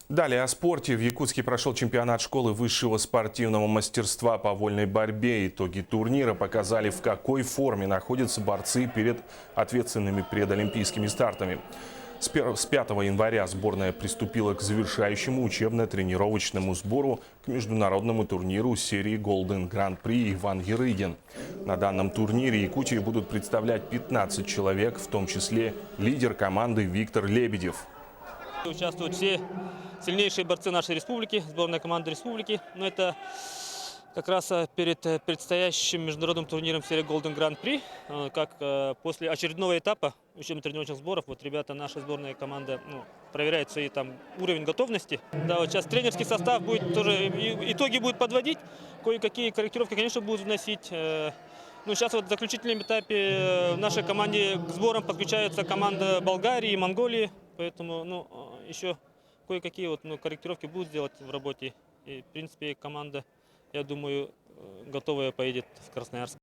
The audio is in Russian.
Далее о спорте. В Якутске прошел чемпионат школы высшего спортивного мастерства по вольной борьбе. Итоги турнира показали, в какой форме находятся борцы перед ответственными предолимпийскими стартами. С 5 января сборная приступила к завершающему учебно-тренировочному сбору к международному турниру серии Golden Grand Prix Иван Ярыгин. На данном турнире Якутии будут представлять 15 человек, в том числе лидер команды Виктор Лебедев. Участвуют все сильнейшие борцы нашей республики, сборная команда республики. Но это как раз перед предстоящим международным турниром серии Golden Grand Prix, как после очередного этапа учебно-тренировочных сборов, вот ребята, наша сборная команда проверяет свои там уровень готовности. Да, вот сейчас тренерский состав будет тоже, итоги будет подводить, кое-какие корректировки, конечно, будут вносить. Ну, сейчас вот в заключительном этапе в нашей команде к сборам подключается команда Болгарии и Монголии, поэтому еще кое-какие корректировки будут сделать в работе. И, в принципе, команда, я думаю, готовая поедет в Красноярск.